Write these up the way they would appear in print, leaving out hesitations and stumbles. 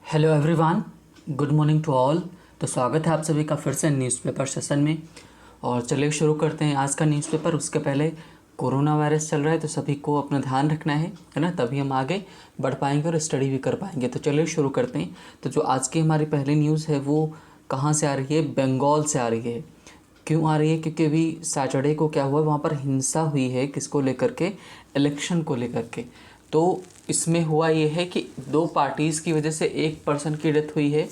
Hello everyone, good morning to all. तो स्वागत है आप सभी का फिर से न्यूज़पेपर सेशन में। और चलिए शुरू करते हैं आज का न्यूज़पेपर। उसके पहले कोरोना वायरस चल रहा है तो सभी को अपना ध्यान रखना है ना, तभी हम आगे बढ़ पाएंगे और स्टडी भी कर पाएंगे। तो चलिए शुरू करते हैं। तो जो आज की हमारी पहली न्यूज़ है वो कहाँ से आ रही है? बंगाल से आ रही है। क्यों आ रही है? क्योंकि अभी सैटरडे को क्या हुआ, वहाँ पर हिंसा हुई है। किसको लेकर के? इलेक्शन को लेकर के। तो इसमें हुआ ये है कि दो पार्टीज़ की वजह से एक पर्सन की डेथ हुई है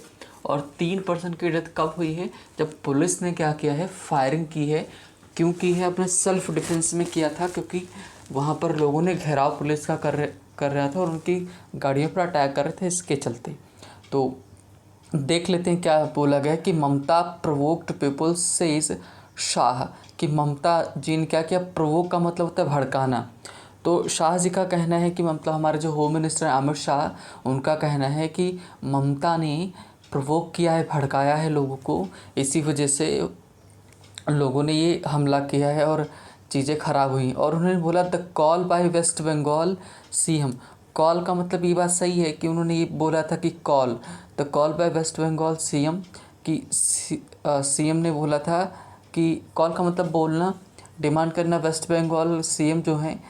और 3 पर्सन की डेथ कब हुई है? जब पुलिस ने क्या किया है? फायरिंग की है। क्यों की है? अपने सेल्फ डिफेंस में किया था, क्योंकि वहाँ पर लोगों ने घेराव पुलिस का कर रहा था और उनकी गाड़ियों पर अटैक कर रहे थे, इसके चलते। तो देख लेते हैं क्या बोला गया कि ममता प्रोवोक्ड पीपल्स सेज शाह, कि ममता जी ने क्या किया? प्रोवोक का मतलब होता है भड़काना। तो शाह जी का कहना है कि मतलब हमारे जो होम मिनिस्टर अमित शाह, उनका कहना है कि ममता ने प्रोवोक किया है, भड़काया है लोगों को, इसी वजह से लोगों ने ये हमला किया है और चीज़ें ख़राब हुई। और उन्होंने बोला the call by West Bengal CM. Call का मतलब ये बात सही है कि उन्होंने ये बोला था कि call, the call by West Bengal CM, कि सीएम ने बोला था कि कॉल का मतलब बोलना, डिमांड करना। वेस्ट बंगाल सीएम जो हैं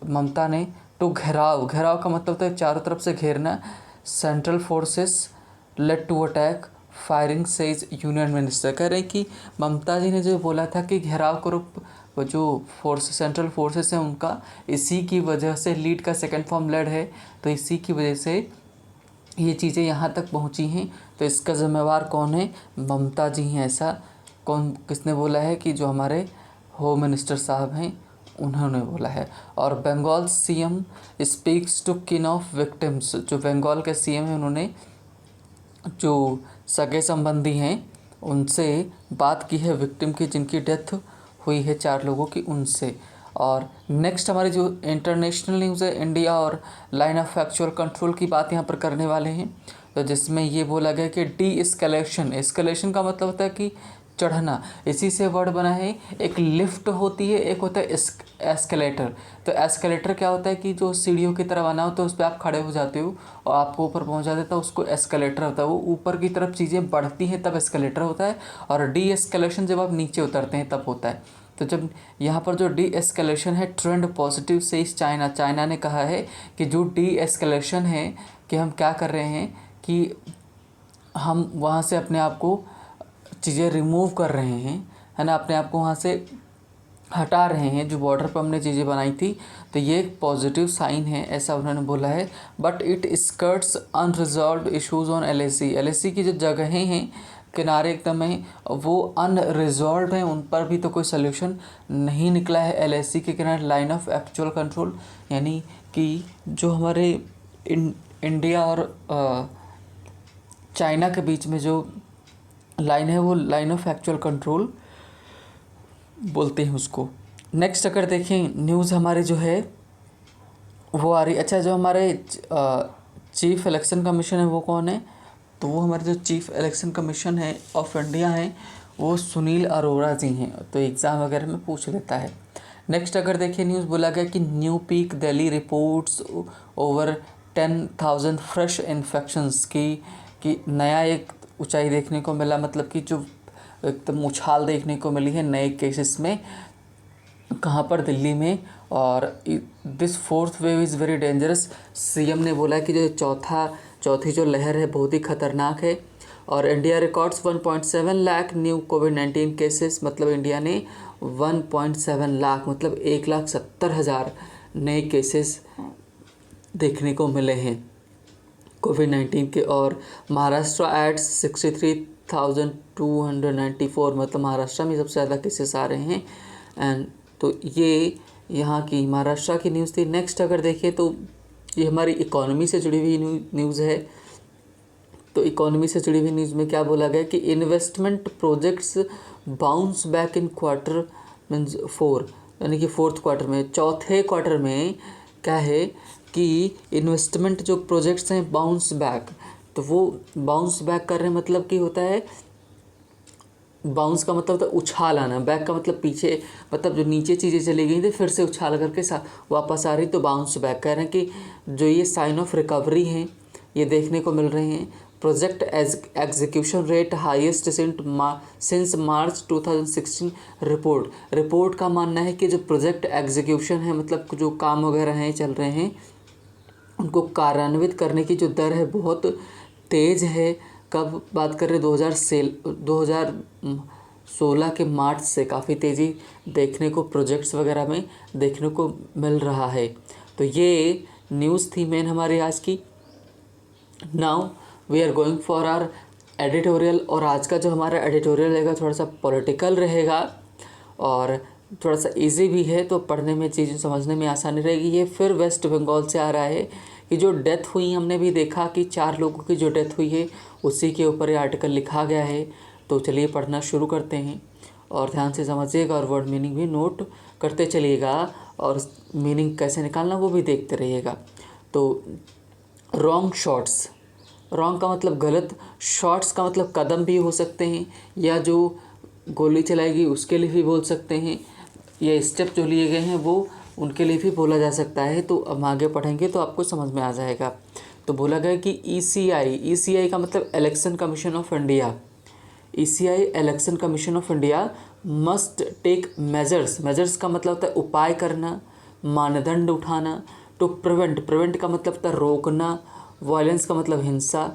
ममता ने, तो घेराव, घेराव का मतलब होता है चारों तरफ से घेरना। Central forces late to attack firing says union minister. कह रहे हैं कि ममता जी ने जो बोला था कि घेराव करो, वो जो फोर्स सेंट्रल फोर्सेस हैं उनका, इसी की वजह से लीड का सेकंड फॉर्म लेड है, तो इसी की वजह से ये चीज़ें यहाँ तक पहुँची हैं। तो इसका ज़िम्मेवार कौन है? ममता जी हैं। ऐसा कौन, किसने बोला है? कि जो हमारे होम मिनिस्टर साहब हैं उन्होंने बोला है। और बंगाल सीएम स्पीक्स टू किन ऑफ विक्टिम्स। जो बंगाल के सीएम हैं उन्होंने जो सगे संबंधी हैं उनसे बात की है, विक्टिम की जिनकी डेथ हुई है 4 लोगों की, उनसे। और नेक्स्ट हमारी जो इंटरनेशनल न्यूज़ है, इंडिया और लाइन ऑफ एक्चुअल कंट्रोल की बात यहाँ पर करने वाले हैं। तो जिसमें ये बोला गया कि डी एस्केलेशन, एस्केलेशन का मतलब होता है कि चढ़ना, इसी से वर्ड बना है। एक लिफ्ट होती है, एक होता है एस्केलेटर। तो एस्केलेटर क्या होता है कि जो सीढ़ियों की तरह बना हो, तो उस पर आप खड़े हो जाते हो और आपको ऊपर पहुंचा देता है, उसको एस्केलेटर होता है। वो ऊपर की तरफ चीज़ें बढ़ती हैं तब एस्केलेटर होता है, और डी एस्केलेशन जब आप नीचे उतरते हैं तब होता है। तो जब यहाँ पर जो डी एस्केलेशन है, ट्रेंड पॉजिटिव से इस चाइना, चाइना ने कहा है कि जो डी एस्केलेशन है, कि हम क्या कर रहे हैं कि हम वहाँ से अपने आप को चीज़ें रिमूव कर रहे हैं, है ना, अपने आप को वहाँ से हटा रहे हैं, जो बॉर्डर पर हमने चीज़ें बनाई थी। तो ये एक पॉजिटिव साइन है, ऐसा उन्होंने बोला है। But it skirts unresolved issues on LAC. LAC की जो जगहें हैं किनारे एकदम है, वो अनरिजॉल्व हैं, उन पर भी तो कोई सल्यूशन नहीं निकला है एलएसी के किनारे। लाइन ऑफ एक्चुअल कंट्रोल, यानी कि जो हमारे इंडिया और चाइना के बीच में जो लाइन है, वो लाइन ऑफ एक्चुअल कंट्रोल बोलते हैं उसको। नेक्स्ट अगर देखें न्यूज़ हमारे जो है वो आ रही, अच्छा, जो हमारे चीफ इलेक्शन कमीशन है वो कौन है? तो वो हमारे जो चीफ इलेक्शन कमीशन है ऑफ इंडिया हैं, वो सुनील अरोड़ा जी हैं। तो एग्ज़ाम वगैरह में पूछ लेता है। नेक्स्ट अगर देखिए न्यूज़ बोला गया कि new peak Delhi reports over 10,000 fresh infections की, कि नया एक ऊंचाई देखने को मिला, मतलब कि जो एकदम उछाल देखने को मिली है नए केसेस में। कहाँ पर? दिल्ली में। और this fourth wave is very dangerous. CM ने बोला कि जो चौथी जो लहर है बहुत ही खतरनाक है। और इंडिया रिकॉर्ड्स 1.7 लाख न्यू कोविड-19 केसेस, मतलब इंडिया ने 1.7 लाख, मतलब 1,70,000 नए केसेस देखने को मिले हैं कोविड-19 के। और महाराष्ट्र एड्स 63,294, मतलब महाराष्ट्र में सबसे ज़्यादा केसेस आ रहे हैं। एंड तो ये यहाँ की महाराष्ट्र की न्यूज़ थी। नेक्स्ट अगर देखें तो ये हमारी इकोनॉमी से जुड़ी हुई न्यूज़ है। तो इकोनॉमी से जुड़ी हुई न्यूज़ में क्या बोला गया कि investment projects bounce back in quarter means 4, यानी कि फोर्थ क्वार्टर में, चौथे क्वार्टर में क्या है कि इन्वेस्टमेंट जो प्रोजेक्ट्स हैं बाउंस बैक। तो वो बाउंस बैक कर रहे हैं, मतलब कि होता है, बाउंस का मतलब होता है उछाल आना, बैक का मतलब पीछे, मतलब जो नीचे चीज़ें चली गई थी फिर से उछाल करके वापस आ रही, तो बाउंस बैक। कह रहे हैं कि जो ये साइन ऑफ रिकवरी हैं ये देखने को मिल रहे हैं। Project execution rate highest since मार्च 2016 रिपोर्ट का मानना है कि जो प्रोजेक्ट एग्जीक्यूशन है, मतलब जो काम वगैरह हैं चल रहे हैं, उनको कार्यान्वित करने की जो दर है बहुत तेज़ है। कब बात कर रहे हैं? 2016 के मार्च से काफ़ी तेज़ी देखने को प्रोजेक्ट्स वगैरह में देखने को मिल रहा है। तो ये न्यूज़ थी मेन हमारी आज की। Now we are going for our editorial, और आज का जो हमारा एडिटोरियल रहेगा थोड़ा सा पॉलिटिकल रहेगा और थोड़ा सा इजी भी है, तो पढ़ने में चीज़ें समझने में आसानी रहेगी। ये फिर वेस्ट बंगाल से आ रहा है कि जो डेथ हुई, हमने भी देखा कि 4 लोगों की जो डेथ हुई है उसी के ऊपर ये आर्टिकल लिखा गया है। तो चलिए पढ़ना शुरू करते हैं और ध्यान से समझिएगा और वर्ड मीनिंग भी नोट करते चलिएगा और मीनिंग कैसे निकालना वो भी देखते रहिएगा। तो रॉन्ग शॉट्स, रॉन्ग का मतलब गलत, शॉट्स का मतलब कदम भी हो सकते हैं, या जो गोली चलाएगी उसके लिए भी बोल सकते हैं, ये स्टेप जो लिए गए हैं वो उनके लिए भी बोला जा सकता है। तो अब आगे पढ़ेंगे तो आपको समझ में आ जाएगा। तो बोला गया कि ECI का मतलब election commission of India, ECI election commission of India must take measures का मतलब होता है उपाय करना, मानदंड उठाना। टू प्रिवेंट का मतलब होता है रोकना, वायलेंस का मतलब हिंसा।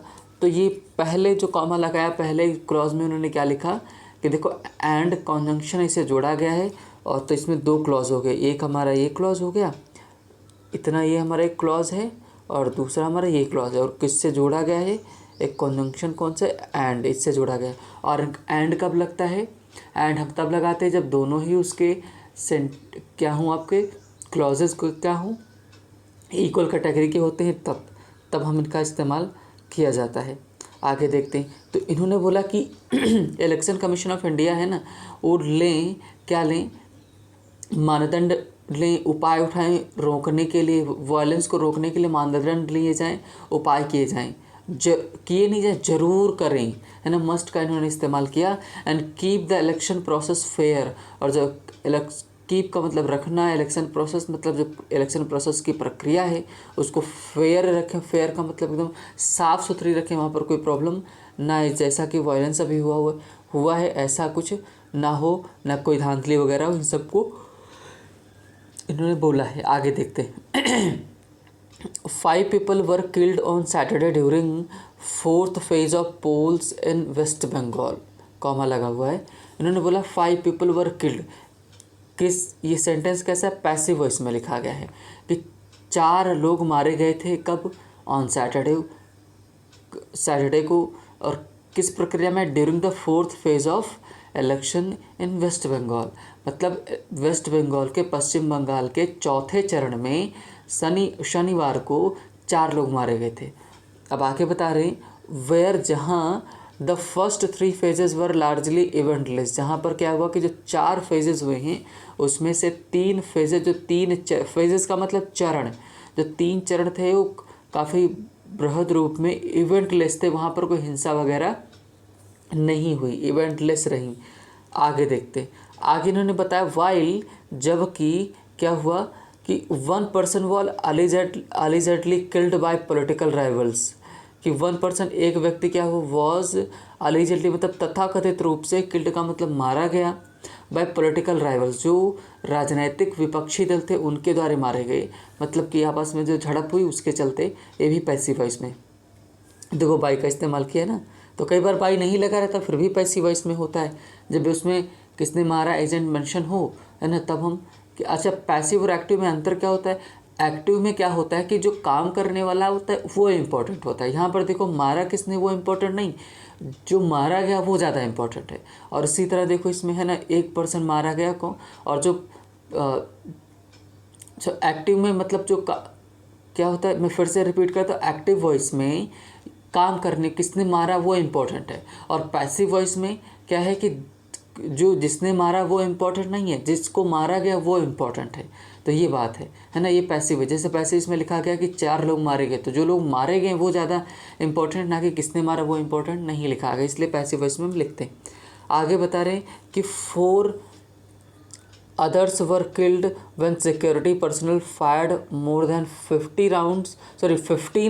तो ये पहले जो कॉमा लगाया पहले क्लॉज में उन्होंने क्या लिखा कि देखो एंड कॉन्जंक्शन इसे जोड़ा गया है, और तो इसमें 2 क्लॉज हो गए। एक हमारा ये क्लॉज हो गया, इतना ये हमारा एक क्लॉज है, और दूसरा हमारा ये क्लॉज है। और किससे जोड़ा गया है? एक कॉन्जंक्शन कौन से? एंड, इससे जोड़ा गया है। और एंड कब लगता है? एंड हम तब लगाते हैं जब दोनों ही उसके क्या हूँ, आपके क्लॉजेस को क्या हूँ, इक्वल कैटेगरी के होते हैं, तब हम इनका इस्तेमाल किया जाता है। आगे देखते हैं। तो इन्होंने बोला कि इलेक्शन कमीशन ऑफ इंडिया है ना, वो लें, क्या लें? मानदंड लें, उपाय उठाएं रोकने के लिए, वायलेंस को रोकने के लिए मानदंड लिए जाएं, उपाय किए जाएं। किए नहीं जाए, जरूर करें, है ना। मस्ट का इन्होंने इस्तेमाल किया। And keep the election process fair, और जो कीप का मतलब रखना, इलेक्शन प्रोसेस मतलब जो इलेक्शन प्रोसेस की प्रक्रिया है उसको फेयर रखें। फेयर का मतलब एकदम साफ़ सुथरी रखें, वहाँ पर कोई प्रॉब्लम ना है, जैसा कि वायलेंस अभी हुआ है ऐसा कुछ ना हो, ना कोई धांधली वगैरह हो, इन सबको इन्होंने बोला है। आगे देखते हैं। 5 people were killed on Saturday during 4th phase of polls in West Bengal, comma लगा हुआ है। इन्होंने बोला 5 people were killed। ये सेंटेंस कैसा है? पैसिव वॉइस में लिखा गया है कि 4 लोग मारे गए थे। कब? ऑन सैटरडे को। और किस प्रक्रिया में? During the 4th phase of election in West Bengal, मतलब वेस्ट बंगाल के पश्चिम बंगाल के 4थे चरण में शनिवार को 4 लोग मारे गए थे। अब आगे बता रहे हैं वेयर, जहाँ the first 3 phases were largely eventless, जहाँ पर क्या हुआ कि जो 4 phases हुए हैं उसमें से 3 phases, जो 3 phases का मतलब चरण, जो 3 चरण थे वो काफ़ी बृहद रूप में इवेंटलेस थे, वहाँ पर कोई हिंसा वगैरह नहीं हुई, इवेंटलेस रही। आगे देखते। आगे इन्होंने बताया वाइल, जबकि क्या हुआ कि 1 person was allegedly killed by political rivals, कि 1 person एक व्यक्ति क्या हुआ, वॉज अलीजेडली मतलब तथाकथित रूप से, किल्ड का मतलब मारा गया, बाय पॉलिटिकल राइवल्स जो राजनैतिक विपक्षी दल थे उनके द्वारा मारे गए, मतलब कि आपस में जो झड़प हुई उसके चलते। ये भी पैसिव वॉइस में देखो बाई का इस्तेमाल किया ना, तो कई बार बाई नहीं लगा रहता फिर भी पैसिव वॉइस में होता है। जब उसमें किसने मारा एजेंट मेंशन हो, है ना, तब हम अच्छा। पैसिव और एक्टिव में अंतर क्या होता है? एक्टिव में क्या होता है कि जो काम करने वाला होता है वो इम्पोर्टेंट होता है। यहाँ पर देखो मारा किसने वो इम्पोर्टेंट नहीं, जो मारा गया वो ज़्यादा इम्पोर्टेंट है। और इसी तरह देखो इसमें है ना 1 person मारा गया को, और जो एक्टिव में मतलब जो क्या होता है, मैं फिर से रिपीट करता हूँ, एक्टिव वॉइस में काम करने किसने मारा वो इम्पोर्टेंट है, और पैसिव वॉइस में क्या है कि जो जिसने मारा वो इम्पोर्टेंट नहीं है, जिसको मारा गया वो इम्पोर्टेंट है। तो ये बात है ना। ये पैसिव है। जैसे पैसिव इसमें लिखा गया कि 4 लोग मारे गए, तो जो लोग मारे गए वो ज़्यादा इम्पोर्टेंट, ना कि किसने मारा वो इम्पोर्टेंट नहीं लिखा गया, इसलिए पैसिव वॉइस में हम लिखते हैं। आगे बता रहे हैं कि 4 others were killed when security personnel fired more than 15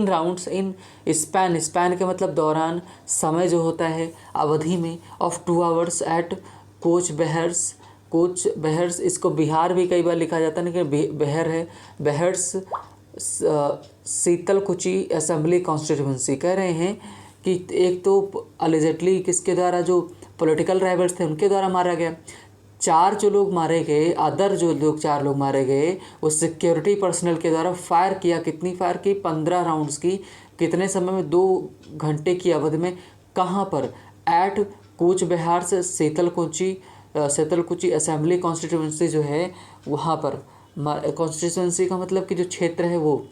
rounds in span के मतलब दौरान, समय जो होता है अवधि में, of 2 hours at कोच बहर्स, इसको बिहार भी कई बार लिखा जाता है लेकिन बहर है, बहर्स शीतलकुची असेंबली कॉन्स्टिट्यूंसी। कह रहे हैं कि एक तो अलिजेटली किसके द्वारा, जो पॉलिटिकल राइवल्स थे उनके द्वारा मारा गया। 4 जो लोग मारे गए, अदर जो लोग 4 लोग मारे गए वो सिक्योरिटी पर्सनल के द्वारा फायर किया। कितनी फायर की? 15 राउंड्स की। कितने समय में? 2 घंटे की अवधि में। कहाँ पर? एट कूच बिहार से शीतलकुची असेंबली कॉन्स्टिट्यूंसी जो है वहाँ पर। कॉन्स्टिट्यूंसी का मतलब कि जो क्षेत्र है वो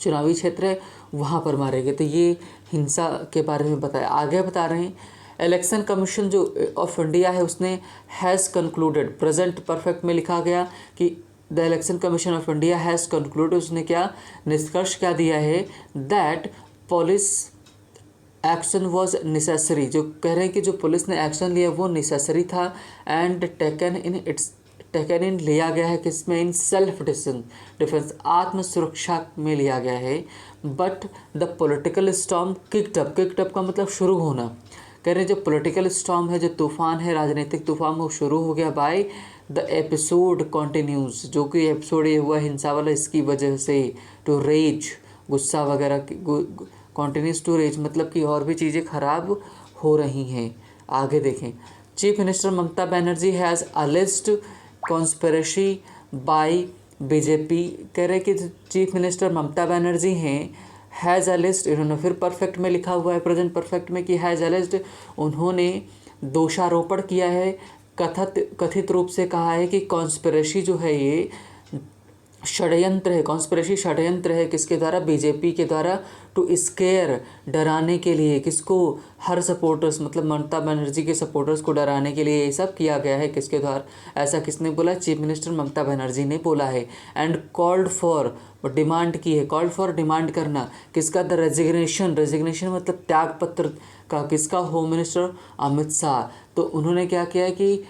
चुनावी क्षेत्र है, वहाँ पर मारे गए। तो ये हिंसा के बारे में बताया। आगे बता रहे हैं इलेक्शन कमीशन जो ऑफ इंडिया है उसने हैज़ कंक्लूडेड, प्रेजेंट परफेक्ट में लिखा गया कि the election commission of India has concluded, उसने क्या निष्कर्ष क्या दिया है, that police action was necessary, जो कह रहे हैं कि जो पुलिस ने एक्शन लिया वो नेसेसरी था, एंड टेकन इन लिया गया है किसमें? इन सेल्फ डिफेंस, आत्म सुरक्षा में लिया गया है। But the political storm kicked up का मतलब शुरू होना। कह रहे हैं जो पॉलिटिकल स्टॉर्म है, जो तूफान है, राजनीतिक तूफान, वो शुरू हो गया बाय द एपिसोड कॉन्टिन्यूज, जो कि एपिसोड ये हुआ हिंसा वाला, इसकी वजह से टू रेज, गुस्सा वगैरह, कॉन्टिन्यूज टू रेज मतलब कि और भी चीज़ें खराब हो रही हैं। आगे देखें, chief minister Mamata Banerjee has alleged conspiracy by BJP. कह रहे कि चीफ मिनिस्टर ममता बनर्जी हैं, हैज़ अलेज्ड, इन्होंने फिर परफेक्ट में लिखा हुआ है प्रेजेंट परफेक्ट में कि हैज़ अलेज्ड, उन्होंने दोषारोपण किया है, कथित रूप से कहा है कि कॉन्स्पिरेसी जो है ये षड्यंत्र है, कॉन्स्पिरेसी षड्यंत्र है, किसके द्वारा? बीजेपी के द्वारा, टू स्केयर, डराने के लिए, किसको? हर सपोर्टर्स मतलब ममता बनर्जी के सपोर्टर्स को डराने के लिए ये सब किया गया है। किसके द्वारा? ऐसा किसने बोला? चीफ मिनिस्टर ममता बनर्जी ने बोला है। एंड कॉल्ड फॉर, डिमांड की है, कॉल्ड फॉर डिमांड करना, किसका? द रेजिग्नेशन मतलब त्यागपत्र का, किसका? Home minister Amit Shah. तो उन्होंने क्या किया है कि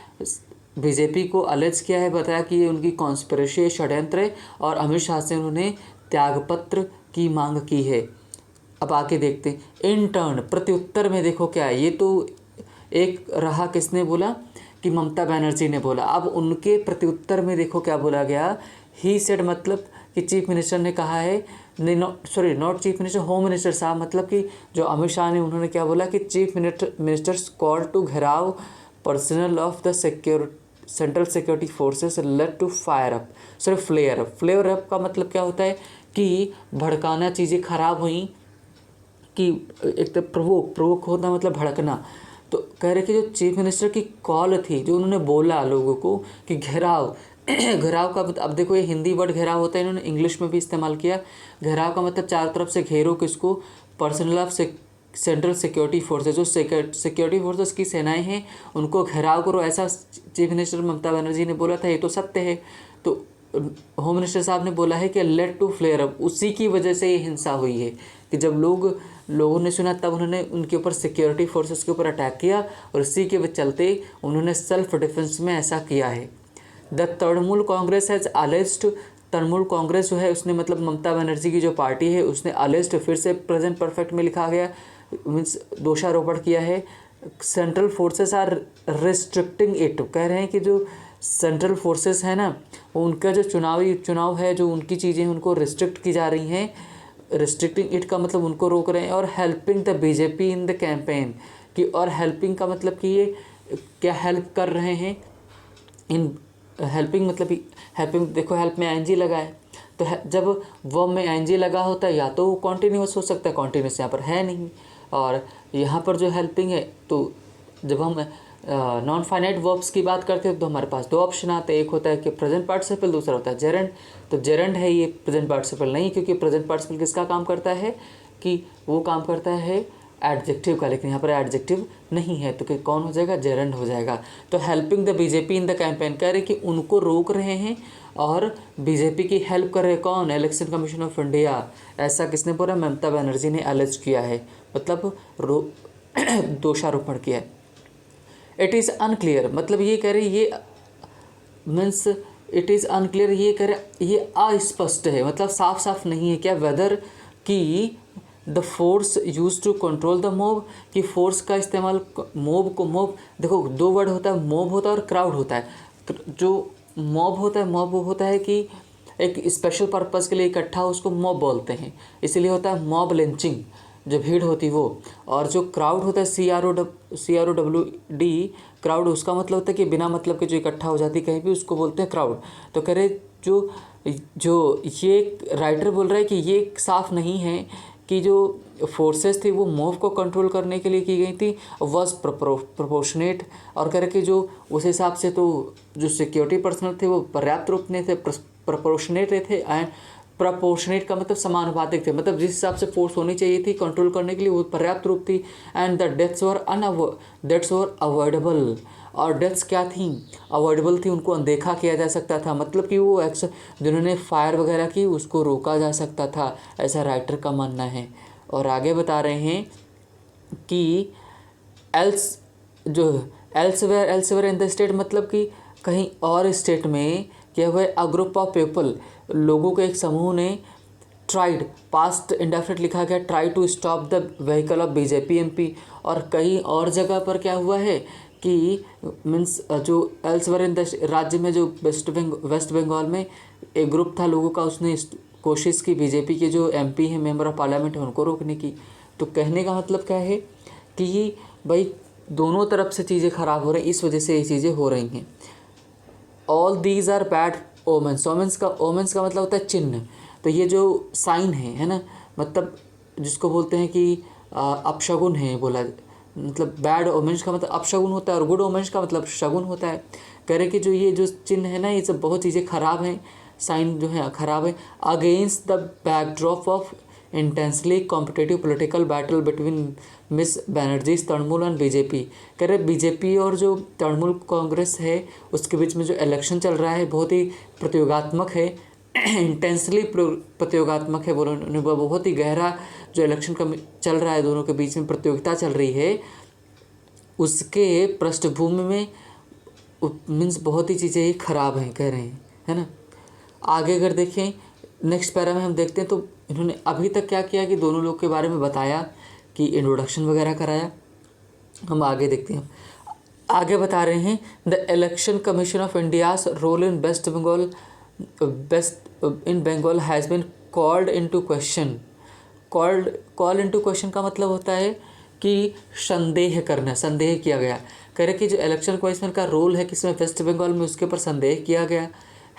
बीजेपी को अलेज किया है, बताया कि ये उनकी कॉन्स्पिरेसी षड्यंत्र है, और अमित शाह से उन्होंने त्यागपत्र की मांग की है। अब आके देखते हैं इन टर्न, प्रत्युत्तर में देखो क्या है, ये तो एक रहा किसने बोला कि ममता बनर्जी ने बोला। अब उनके प्रत्युत्तर में देखो क्या बोला गया, ही सेड मतलब कि चीफ मिनिस्टर ने कहा है, not chief minister, home minister साहब, मतलब कि जो अमित शाह ने, उन्होंने क्या बोला कि chief ministers call to gherao personnel of the central security forces late to fire up, flare up का मतलब क्या होता है कि भड़काना, चीज़ें खराब हुई, कि एक तो प्रोवोक होता मतलब भड़कना। तो कह रहे कि जो चीफ मिनिस्टर की कॉल थी, जो उन्होंने बोला लोगों को कि घेराव का अब देखो ये हिंदी वर्ड घेराव होता है, इन्होंने इंग्लिश में भी इस्तेमाल किया। घेराव का मतलब चारों तरफ से घेरो, किसको? Personal of central security forces, जो सिक्योरिटी फोर्सेस की सेनाएं हैं उनको घेराव करो, ऐसा चीफ मिनिस्टर ममता बनर्जी ने बोला था। ये तो सत्य है। तो होम मिनिस्टर साहब ने बोला है कि लेट टू फ्लेयर अप, उसी की वजह से ये हिंसा हुई है कि जब लोगों ने सुना तब उन्होंने उनके ऊपर सिक्योरिटी फोर्सेस के ऊपर अटैक किया, और इसी के चलते उन्होंने सेल्फ डिफेंस में ऐसा किया है। The Trinamool Congress has alleged, Trinamool Congress जो है उसने मतलब ममता बनर्जी की जो पार्टी है उसने अलेज्ड, फिर से प्रेजेंट परफेक्ट में लिखा गया, मीन्स दोषारोपण किया है, central forces are restricting it. कह रहे हैं कि जो सेंट्रल फोर्सेस है ना, वो उनका जो चुनाव है, जो उनकी चीज़ें उनको रिस्ट्रिक्ट की जा रही हैं, रिस्ट्रिक्टिंग इट का मतलब उनको रोक रहे हैं, और helping the BJP in the campaign कि, और हेल्पिंग का मतलब कि ये क्या हेल्प कर रहे हैं, इन हेल्पिंग मतलब हेल्पिंग, देखो हेल्प में आईएनजी लगा है, तो जब वर्ब में आईएनजी लगा होता है या तो वो कॉन्टीन्यूअस हो सकता है, कॉन्टीन्यूअस यहाँ पर है नहीं, और यहाँ पर जो हेल्पिंग है, तो जब हम नॉन फाइनाइट वर्ब्स की बात करते हैं तो हमारे पास 2 ऑप्शन आते हैं, एक होता है कि प्रेजेंट पार्टिसिपल, दूसरा होता है जेरेंड। तो जेरेंड है ये, प्रेजेंट पार्टिसिपल नहीं, क्योंकि प्रेजेंट पार्टिसिपल किसका काम करता है कि वो काम करता है एडजेक्टिव का, लेकिन यहाँ पर एडजेक्टिव नहीं है, तो कि कौन हो जाएगा? जेरेंड हो जाएगा। तो helping the BJP in the campaign, कह रहे कि उनको रोक रहे हैं और बीजेपी की हेल्प कर रहे, कौन? Election commission of India. ऐसा किसने बोला? ममता बनर्जी ने अलेज किया है, मतलब दोषारोपण किया है। इट इज़ अनक्लियर, मतलब ये कह रही, ये मीन्स इट इज़ अनक्लियर, ये करे ये अस्पष्ट है, मतलब साफ साफ नहीं है क्या वेदर कि the force use to control the mob, कि फोर्स का इस्तेमाल मॉब देखो दो वर्ड होता है, मॉब होता है और क्राउड होता है। जो मॉब होता है कि एक स्पेशल पर्पस के लिए इकट्ठा, उसको मॉब बोलते हैं, इसीलिए होता है मॉब लिंचिंग, जो भीड़ होती वो। और जो क्राउड होता है CROWD क्राउड, उसका मतलब होता है कि बिना मतलब के जो इकट्ठा हो जाती कहीं भी, उसको बोलते हैं क्राउड। तो कह रहे जो जो ये राइटर बोल रहा है कि ये साफ नहीं है कि जो फोर्सेस थी वो मॉब को कंट्रोल करने के लिए की गई थी, वॉज प्रोपोर्शनेट, और कह रहे कि जो उस हिसाब से तो जो सिक्योरिटी पर्सनल थे वो पर्याप्त रूप में थे, प्रोपोर्शनेट थे, एंड प्रोपोर्शनेट का मतलब समानुपातिक थे, मतलब जिस हिसाब से फोर्स होनी चाहिए थी कंट्रोल करने के लिए वो पर्याप्त रूप थी। And the deaths were avoidable, और डेथ्स क्या थी, अवॉइडेबल थी, उनको अनदेखा किया जा सकता था, मतलब कि वो एक्शन जिन्होंने फायर वगैरह की उसको रोका जा सकता था, ऐसा राइटर का मानना है। और आगे बता रहे हैं कि एल्स जो एल्सवेयर इन द स्टेट, मतलब कि कहीं और स्टेट में क्या हुआ, अ ग्रुप ऑफ पीपल, लोगों के एक समूह ने ट्राइड, पास्ट इंडेफिनिट लिखा गया, try to stop the vehicle of BJP MP। और कहीं और जगह पर क्या हुआ है कि मीन्स जो एल्सवेयर इन द राज्य में, जो वेस्ट बंगाल में एक ग्रुप था लोगों का, उसने कोशिश की बीजेपी के जो MP हैं, मेंबर ऑफ पार्लियामेंट है, उनको रोकने की। तो कहने का मतलब क्या है कि भाई दोनों तरफ से चीज़ें ख़राब हो रही, इस वजह से ये चीज़ें हो रही हैं। All these are bad omens, omens का मतलब होता है चिन्ह। तो ये जो साइन है ना, मतलब जिसको बोलते हैं कि अपशगुन है, बोला मतलब बैड ओमेंस का मतलब अपशगुन होता है, और गुड ओमेंस का मतलब शगुन होता है। कह रहे कि जो ये जो चिन्ह है ना, ये सब बहुत चीज़ें ख़राब हैं, साइन जो है ख़राब है। Against the backdrop of intensely competitive political battle between miss Banerjee's Trinamool and BJP. कह रहे बीजेपी और जो तृणमूल कांग्रेस है उसके बीच में जो इलेक्शन चल रहा है बहुत ही प्रतियोगात्मक है, इंटेंसली प्रतियोगात्मक है, बोलो बहुत ही गहरा जो इलेक्शन का चल रहा है, दोनों के बीच में प्रतियोगिता चल रही है, उसके पृष्ठभूमि में मीन्स बहुत ही चीज़ें ख़राब हैं, कह रहे हैं, है ना। आगे अगर देखें नेक्स्ट पैरा में हम देखते हैं, तो इन्होंने अभी तक क्या किया कि दोनों लोग के बारे में बताया कि इंट्रोडक्शन वगैरह कराया। हम आगे देखते हैं, आगे बता रहे हैं the election commission of India's role in Bengal has been called into question. Call into question का मतलब होता है कि संदेह करना, संदेह किया गया। कह रहे कि जो इलेक्शन कमीशन का रोल है किसमें, वेस्ट बंगाल में, उसके ऊपर संदेह किया गया।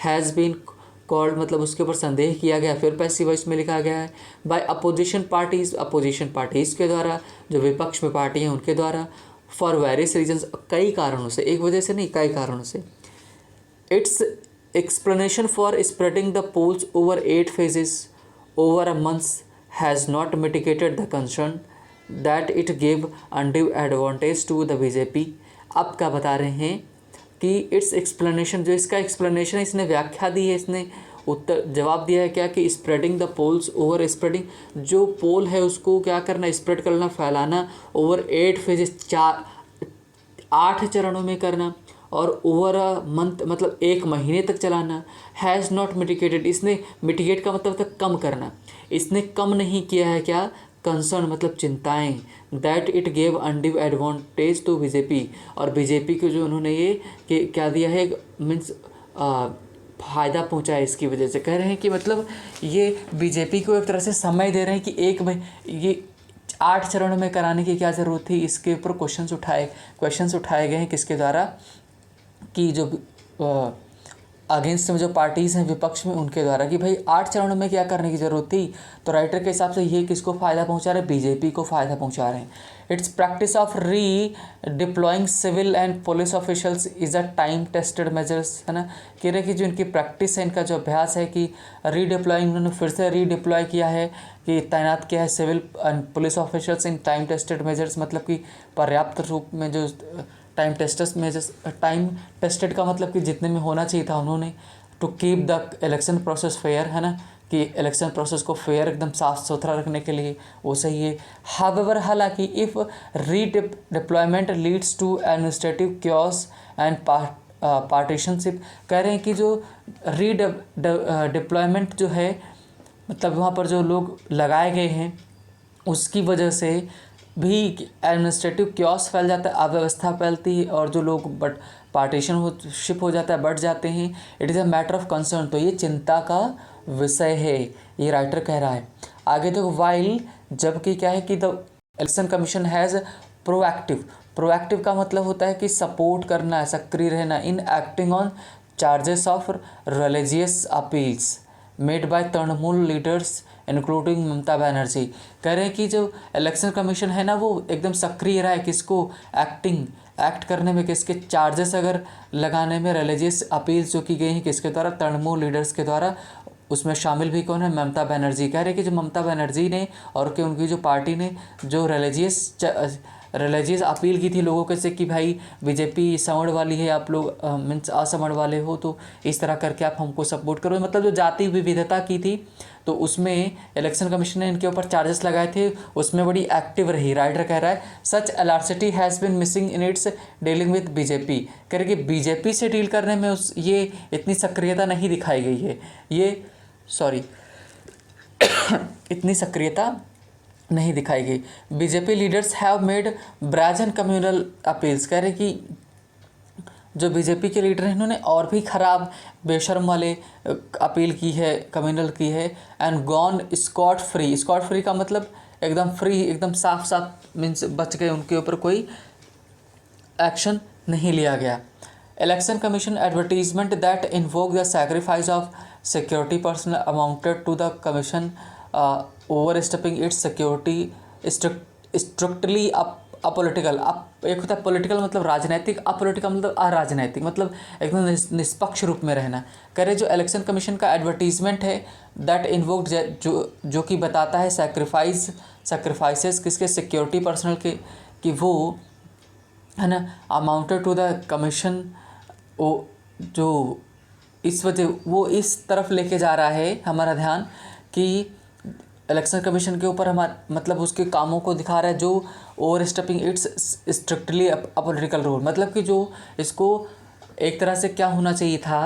हैज़ बीन कॉल्ड मतलब उसके ऊपर संदेह किया गया, फिर पैसिव वॉइस में लिखा गया है। बाय अपोजिशन पार्टीज़ के द्वारा, जो विपक्ष में पार्टी हैं उनके द्वारा, फॉर वेरियस रीजन्स, कई कारणों से, एक वजह से नहीं कई कारणों से। It's explanation for spreading the polls over 8 phases over a month has not mitigated the concern that it gave undue advantage to the BJP। अब क्या बता रहे हैं कि इट्स एक्सप्लेनेशन, जो इसका एक्सप्लेनेशन है, इसने व्याख्या दी है, इसने उत्तर जवाब दिया है क्या कि spreading the polls over, spreading जो पोल है उसको क्या करना, स्प्रेड करना, फैलाना, ओवर 8 फेजेस, 8 चरणों में करना, और ओवर अ मंथ मतलब 1 महीने तक चलाना। हैज़ नॉट मिटिगेटेड, इसने मिटिगेट का मतलब तक कम करना, इसने कम नहीं किया है क्या, कंसर्न मतलब चिंताएं, that it gave undue advantage to BJP, और बीजेपी को जो उन्होंने ये कि क्या दिया है, मीन्स फ़ायदा पहुंचा है इसकी वजह से। कह रहे हैं कि मतलब ये बीजेपी को एक तरह से समय दे रहे हैं कि ये 8 चरणों में कराने की क्या ज़रूरत थी। इसके ऊपर क्वेश्चंस उठाए गए हैं किसके द्वारा, कि जो अगेंस्ट में जो पार्टीज़ हैं विपक्ष में उनके द्वारा, कि भाई 8 चरणों में क्या करने की ज़रूरत थी। तो राइटर के हिसाब से ये किसको फ़ायदा पहुंचा रहे हैं, बीजेपी को फ़ायदा पहुंचा रहे हैं। Its practice of deploying civil and police officials is a time tested measures, है ना। कह रहे कि जो इनकी प्रैक्टिस है, इनका जो अभ्यास है कि रीडिप्लॉइंग, उन्होंने फिर से रीडिप्लॉय किया है, कि तैनात किया है civil and police officials in time tested measures, मतलब कि पर्याप्त रूप में जो टाइम टेस्टेड का मतलब कि जितने में होना चाहिए था उन्होंने, to keep the election process fair, है ना, कि इलेक्शन प्रोसेस को फेयर एकदम साफ सुथरा रखने के लिए वो सही है। हावेवर, हालांकि if redeployment leads to administrative chaos partisanship. कह रहे हैं कि जो डिप्लॉयमेंट जो है, मतलब वहाँ पर जो लोग लगाए गए हैं उसकी वजह से भी एडमिनिस्ट्रेटिव क्योस फैल जाता है, अव्यवस्था फैलती है और जो लोग बट पार्टीशनशिप हो जाता है, बढ़ जाते हैं। It is a matter of concern, तो ये चिंता का विषय है, ये राइटर कह रहा है। आगे देखो, वाइल, जबकि क्या है कि the election commission has proactive का मतलब होता है कि सपोर्ट करना है, सक्रिय रहना, in acting on charges of religious appeals made by Trinamool leaders including Mamata Banerjee. कह रहे हैं कि जो इलेक्शन कमीशन है ना वो एकदम सक्रिय रहा है, किसको एक्ट करने में, किसके चार्जेस अगर लगाने में, रिलीजियस अपील्स जो की गई हैं किसके द्वारा, तृणमूल लीडर्स के द्वारा। उसमें शामिल भी कौन है, ममता बनर्जी। कह रहे हैं कि जो ममता बनर्जी ने और कि उनकी जो पार्टी ने जो रिलीजियस अपील की थी लोगों के से कि भाई बीजेपी समझ वाली है, आप लोग मीन्स असमझ वाले हो, तो इस तरह करके आप हमको सपोर्ट करो, मतलब जो जाति विविधता की थी, तो उसमें इलेक्शन कमीशन ने इनके ऊपर चार्जेस लगाए थे, उसमें बड़ी एक्टिव रही। राइटर कह रहा है such alacrity has been missing in its dealing with BJP. कह रहे कि बीजेपी से डील करने में ये इतनी सक्रियता नहीं दिखाई गई है, इतनी सक्रियता नहीं दिखाई गई। BJP leaders have made bras and communal appeals. कह रहे कि जो बीजेपी के लीडर हैं इन्होंने और भी ख़राब बेशर्म वाले अपील की है, कम्युनल की है। एंड गॉन स्कॉट फ्री का मतलब एकदम फ्री, एकदम साफ मीन्स बच गए, उनके ऊपर कोई एक्शन नहीं लिया गया। Election commission advertisement that invoke the sacrifice of security personnel amounted to the commission overstepping its security strictly apolitical. एक होता है पॉलिटिकल मतलब राजनीतिक, अपोलिटिकल मतलब अराजनैतिक, मतलब एकदम निष्पक्ष रूप में रहना। कह रहे जो इलेक्शन कमीशन का एडवर्टीजमेंट है दैट इन्वोक्ड, जो कि बताता है सैक्रिफाइसेस किसके, सिक्योरिटी पर्सनल के, कि वो है ना अमाउंटेड टू द कमीशन, वो जो इस वजह वो इस तरफ लेके जा रहा है हमारा ध्यान कि इलेक्शन कमीशन के ऊपर हमारा मतलब उसके कामों को दिखा रहा है जो over stepping it's strictly apolitical rule. मतलब कि जो इसको एक तरह से क्या होना चाहिए था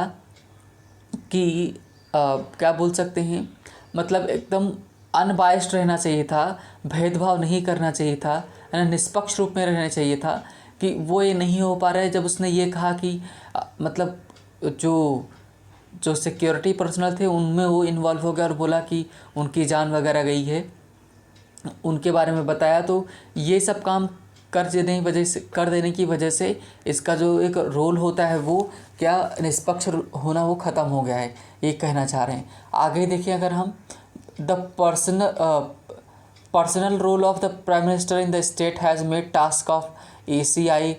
कि क्या बोल सकते हैं, मतलब एकदम अनबायस्ड रहना चाहिए था, भेदभाव नहीं करना चाहिए था, है ना, निष्पक्ष रूप में रहना चाहिए था। कि वो ये नहीं हो पा रहा है जब उसने ये कहा कि मतलब जो सिक्योरिटी पर्सनल थे उनमें वो इन्वॉल्व हो गया और बोला कि उनकी जान वगैरह गई है, उनके बारे में बताया। तो ये सब काम कर देने की वजह से इसका जो एक रोल होता है वो क्या निष्पक्ष होना वो ख़त्म हो गया है, ये कहना चाह रहे हैं। आगे देखिए, अगर हम the personal role of the prime minister in the state has made task of ACI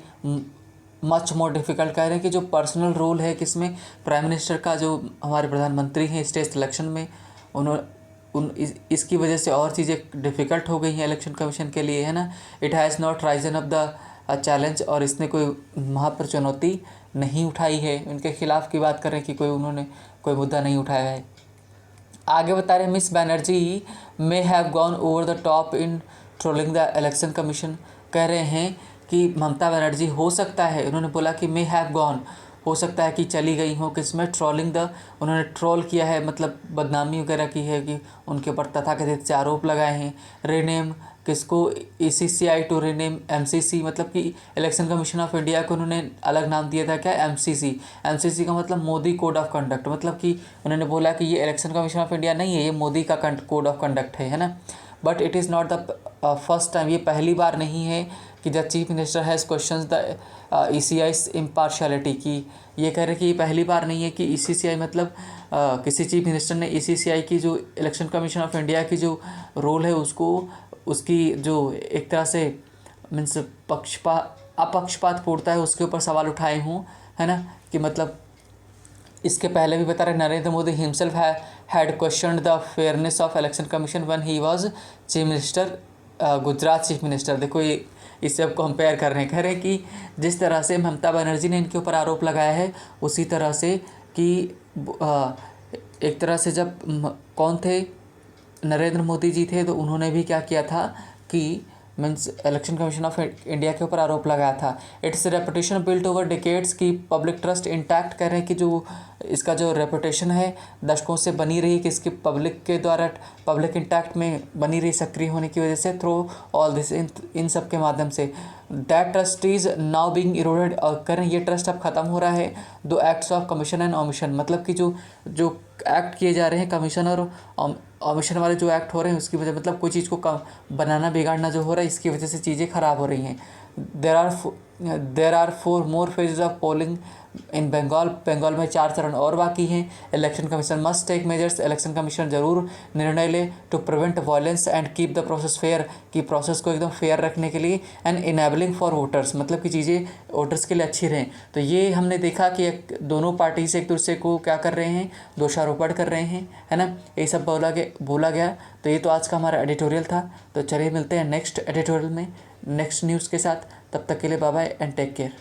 much more difficult. कह रहे हैं कि जो पर्सनल रोल है किसमें, प्राइम मिनिस्टर का, जो हमारे प्रधानमंत्री हैं स्टेट इलेक्शन में, इसकी वजह से और चीज़ें डिफ़िकल्ट हो गई हैं इलेक्शन कमीशन के लिए, है ना। It has not Ryzen up the challenge, और इसने कोई वहाँ पर चुनौती नहीं उठाई है। इनके खिलाफ की बात करें कि उन्होंने कोई मुद्दा नहीं उठाया है। आगे बता रहे हैं Miss Banerjee may have gone over the top in trolling the election commission. कह रहे हैं कि ममता बनर्जी हो सकता है, उन्होंने बोला कि मे हैव गॉन, हो सकता है कि चली गई हो किसमें, ट्रोलिंग द, उन्होंने ट्रोल किया है, मतलब बदनामी वगैरह की है, कि उनके ऊपर तथाकथित से आरोप लगाए हैं। रीनेम किसको, ECCI टू रीनेम MCC, मतलब कि इलेक्शन कमीशन ऑफ इंडिया को उन्होंने अलग नाम दिया था, क्या, MCC का मतलब मोदी कोड ऑफ कंडक्ट। मतलब कि उन्होंने बोला कि ये इलेक्शन कमीशन ऑफ इंडिया नहीं है, ये मोदी का कोड ऑफ कंडक्ट है ना। But it is not the first time, ये पहली बार नहीं है कि the chief minister has question the ECI's impartiality की। ये कह रहे कि ये पहली बार नहीं है कि ECCI मतलब किसी चीफ मिनिस्टर ने ECCI की जो इलेक्शन कमीशन ऑफ इंडिया की जो रोल है उसकी जो एक तरह से मीन्स अपक्षपात पूर्णता है उसके ऊपर सवाल उठाए हों, है ना। कि मतलब इसके पहले भी बता रहे Narendra Modi himself had questioned the fairness of election commission when he was chief minister, Gujarat chief minister. देखो ये इससे अब कंपेयर कर रहे हैं, कह रहे हैं कि जिस तरह से ममता बनर्जी ने इनके ऊपर आरोप लगाया है उसी तरह से कि एक तरह से जब कौन थे, नरेंद्र मोदी जी थे, तो उन्होंने भी क्या किया था कि means election commission of India के ऊपर आरोप लगाया था। It's reputation built over decades की पब्लिक ट्रस्ट इंटैक्ट कर रहे हैं कि जो इसका जो रेपुटेशन है दशकों से बनी रही कि इसकी पब्लिक के द्वारा पब्लिक इंटैक्ट में बनी रही सक्रिय होने की वजह से थ्रू ऑल दिस इन सब के माध्यम say that trust is now being eroded. और करें ये ट्रस्ट अब ख़त्म हो रहा है दो acts of commission and omission, मतलब कि जो एक्ट किए जा रहे हैं कमीशन और ओमिशन वाले जो एक्ट हो रहे हैं उसकी वजह मतलब कोई चीज़ को बनाना बिगाड़ना जो हो रहा है इसकी वजह से चीज़ें ख़राब हो रही हैं। There are 4 more phases of polling in Bengal में 4 चरण और बाकी हैं। Election commission must take measures, election commission ज़रूर निर्णय ले to prevent violence and keep the process fair, की प्रोसेस को एकदम फेयर रखने के लिए एंड इनेबलिंग फॉर वोटर्स, मतलब कि चीज़ें वोटर्स के लिए अच्छी रहें। तो ये हमने देखा कि दोनों पार्टी से एक दूसरे को क्या कर रहे हैं, दोषारोपण कर रहे हैं, है ना, ये सब बोला गया। तो ये तो आज का हमारा एडिटोरियल था। तो चलिए मिलते हैं नेक्स्ट एडिटोरियल में नेक्स्ट न्यूज़ के साथ। तब तक के लिए bye bye and take care.